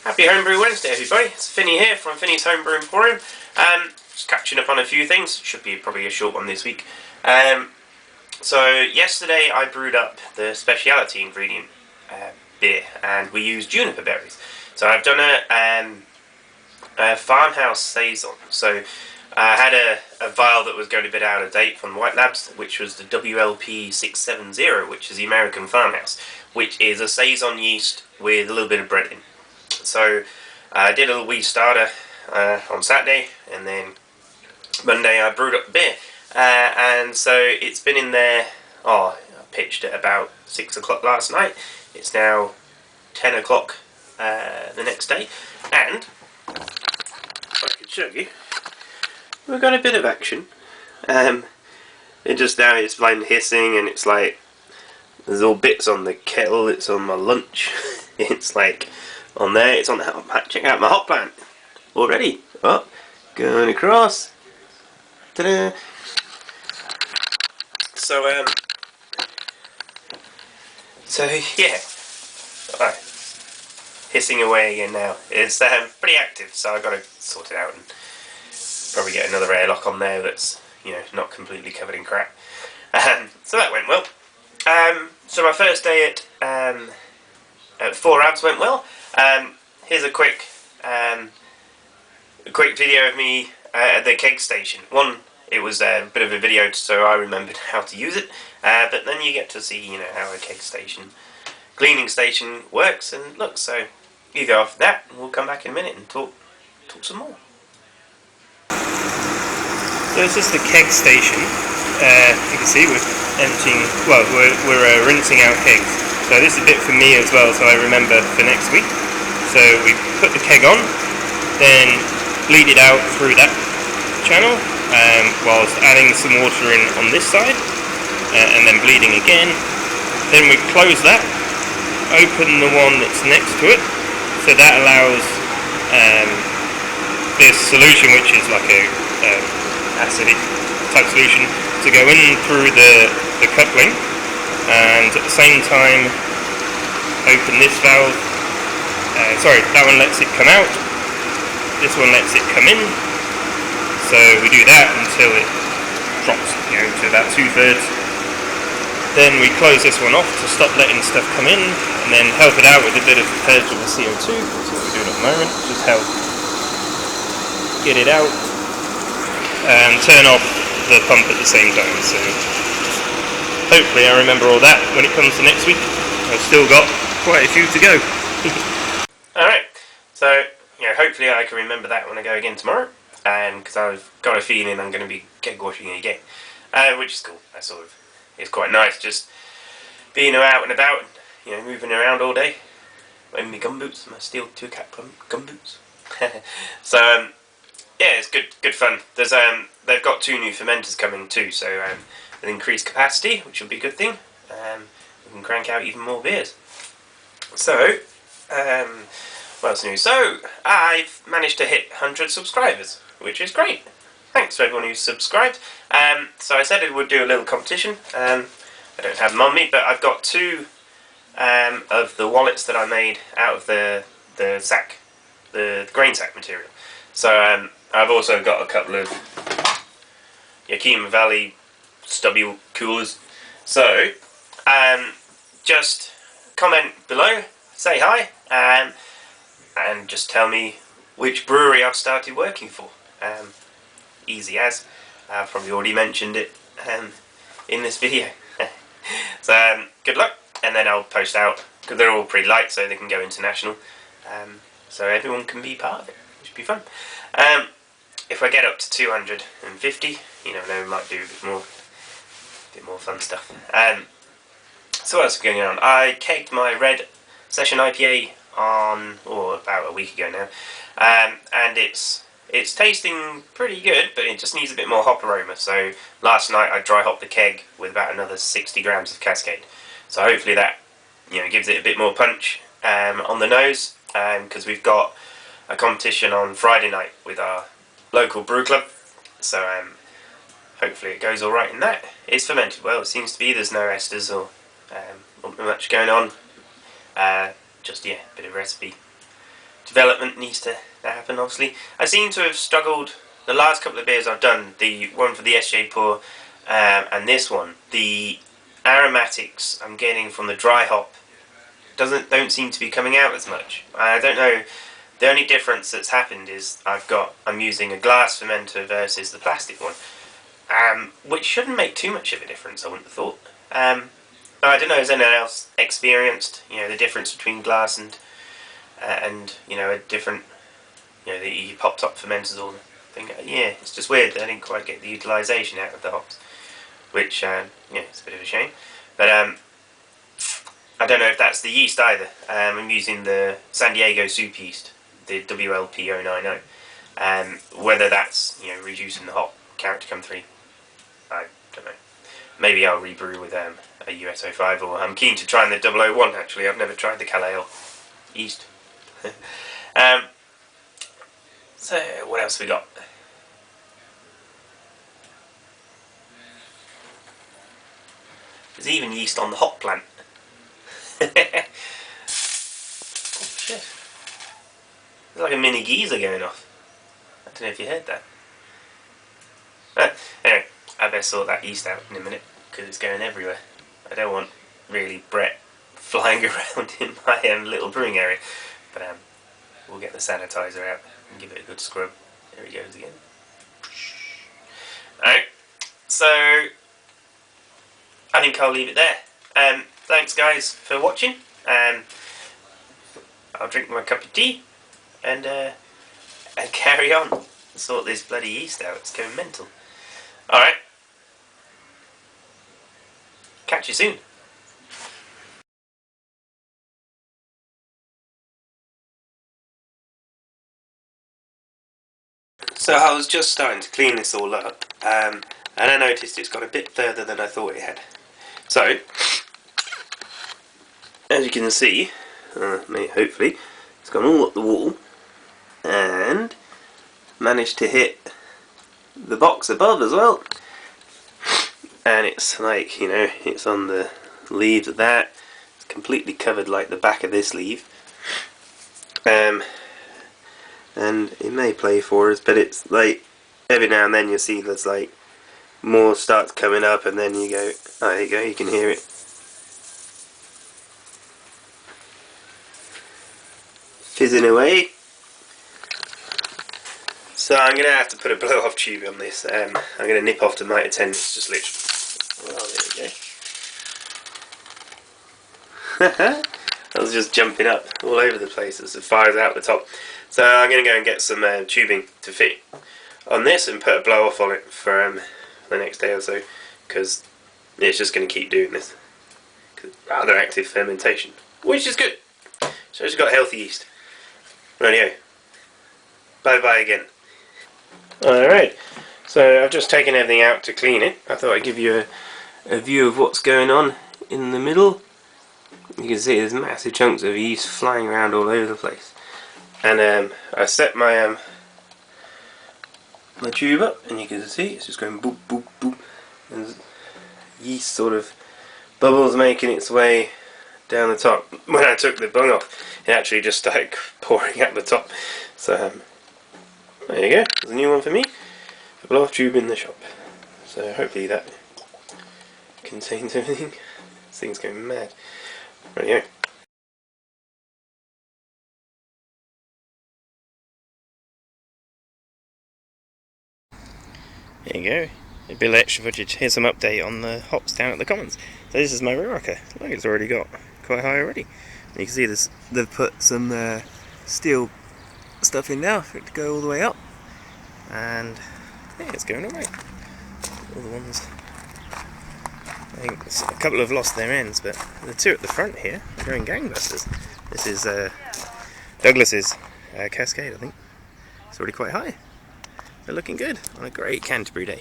Happy Homebrew Wednesday, everybody. It's Finney here from Finney's Homebrew Emporium. Just catching up on a few things. Should be probably a short one this week. So yesterday I brewed up the speciality ingredient beer, and we used juniper berries. So I've done a farmhouse saison. So I had a vial that was going a bit out of date from White Labs, which was the WLP 670, which is the American farmhouse, which is a saison yeast with a little bit of bread in. So I did a little wee starter on Saturday, and then Monday I brewed up the beer, and so it's been in there. I pitched at about 6 o'clock last night. It's now 10 o'clock the next day, and I can show you we've got a bit of action. It just now it's like hissing, and it's like there's all bits on the kettle. It's on my lunch. It's like on there. It's on the hot plant. Check out my hot plant already. Oh, going across. Ta-da! So yeah. Alright. Hissing away again now. It's pretty active, so I've got to sort it out and probably get another airlock on there that's, you know, not completely covered in crap. So that went well. So my first day at 4 Abs went well. Here's a quick video of me at the keg station. It was a bit of a video so I remembered how to use it, but then you get to see, you know, how a keg station, cleaning station works and looks. So you go off that, and we'll come back in a minute and talk some more. So this is the keg station. You can see we're emptying, well, we're rinsing out kegs. So this is a bit for me as well, so I remember for next week. So we put the keg on, then bleed it out through that channel, whilst adding some water in on this side, and then bleeding again. Then we close that, open the one that's next to it, so that allows this solution, which is like a acidic type solution, to go in through the coupling, and at the same time open this valve. Sorry, that one lets it come out, this one lets it come in. So we do that until it drops, you know, to about 2/3. Then we close this one off to stop letting stuff come in, and then help it out with a bit of purge of the CO2. That's what we're doing at the moment, just help get it out, and turn off the pump at the same time. So hopefully I remember all that when it comes to next week. I've still got quite a few to go. Alright, so you know, hopefully I can remember that when I go again tomorrow, because I've got a feeling I'm going to be keg washing again, which is cool. It's quite nice just being out and about, you know, moving around all day in my gumboots, my steel 2-cap gumboots. So yeah, it's good fun. There's they've got 2 new fermenters coming too, so an increased capacity, which will be a good thing. We can crank out even more beers. So what else new? So I've managed to hit 100 subscribers, which is great. Thanks to everyone who's subscribed. So I said I would do a little competition. I don't have them on me, but I've got 2 of the wallets that I made out of the sack, the grain sack material. So I've also got a couple of Yakima Valley stubby coolers. So just comment below, say hi, and just tell me which brewery I've started working for. Easy as. I've probably already mentioned it in this video. So good luck, and then I'll post out, because they're all pretty light, so they can go international, so everyone can be part of it, which should be fun. If I get up to 250, you know, then we might do a bit more fun stuff. So what else is going on? I kegged my red session IPA on about a week ago now, and it's tasting pretty good, but it just needs a bit more hop aroma. So last night I dry hopped the keg with about another 60 grams of Cascade. So hopefully that, you know, gives it a bit more punch on the nose, because we've got a competition on Friday night with our local brew club. So hopefully it goes all right in that. It's fermented well. It seems to be. There's no esters or not much going on. Just yeah, a bit of recipe development needs to happen, obviously. I seem to have struggled, the last couple of beers I've done, the one for the SJ Pour and this one, the aromatics I'm getting from the dry hop don't seem to be coming out as much. I don't know, the only difference that's happened is I'm using a glass fermenter versus the plastic one, which shouldn't make too much of a difference, I wouldn't have thought. I don't know, has anyone else experienced, the difference between glass and a different, the pop-top fermenters or thing? Yeah, it's just weird that I didn't quite get the utilisation out of the hops, which, it's a bit of a shame. But I don't know if that's the yeast either. I'm using the San Diego soup yeast, the WLP090. Whether that's, reducing the hop count to come through, I don't know. Maybe I'll rebrew with a US05, or I'm keen to try the 001 actually. I've never tried the Calais yeast. So what else we got? There's even yeast on the hop plant. Oh shit. There's like a mini geyser going off. I don't know if you heard that. Anyway, I better sort that yeast out in a minute, because it's going everywhere. I don't want really Brett flying around in my little brewing area. But we'll get the sanitizer out and give it a good scrub. There he goes again. Alright, so I think I'll leave it there. Thanks guys for watching. I'll drink my cup of tea and carry on. Sort this bloody yeast out. It's going mental. Alright. Catch you soon. So I was just starting to clean this all up, and I noticed it's got a bit further than I thought it had. So, as you can see, hopefully, it's gone all up the wall, and managed to hit the box above as well. And it's like, it's on the leaves of that. It's completely covered like the back of this leaf. And it may play for us, but it's like every now and then you see there's like more starts coming up, and then you go, oh, there you go, you can hear it fizzing away. So I'm going to have to put a blow off tube on this. I'm going to nip off to my attendance, just literally. Oh, there we go. I was just jumping up all over the place as the fire's out the top. So I'm going to go and get some tubing to fit on this and put a blow off on it for the next day or so, because it's just going to keep doing this. Rather active fermentation, which is good. So it's got healthy yeast. Rightio. Bye bye again. Alright, so I've just taken everything out to clean it. I thought I'd give you a view of what's going on in the middle. You can see there's massive chunks of yeast flying around all over the place. And I set my my tube up, and you can see it's just going boop boop boop, and yeast sort of bubbles making its way down the top. When I took the bung off, it actually just started pouring out the top. So there you go, there's a new one for me, a blow off tube in the shop. So hopefully that contains everything. This thing's going mad. Right here. There you go, a bit of extra footage. Here's some update on the hops down at the Commons. So this is my Rioja. Look, it's already got quite high already. And you can see this, they've put some steel stuff in now for it to go all the way up. And yeah, it's going alright. All the ones, I think a couple have lost their ends, but the two at the front here are going gangbusters. This is Douglas's Cascade, I think. It's already quite high. They're looking good on a great Canterbury day.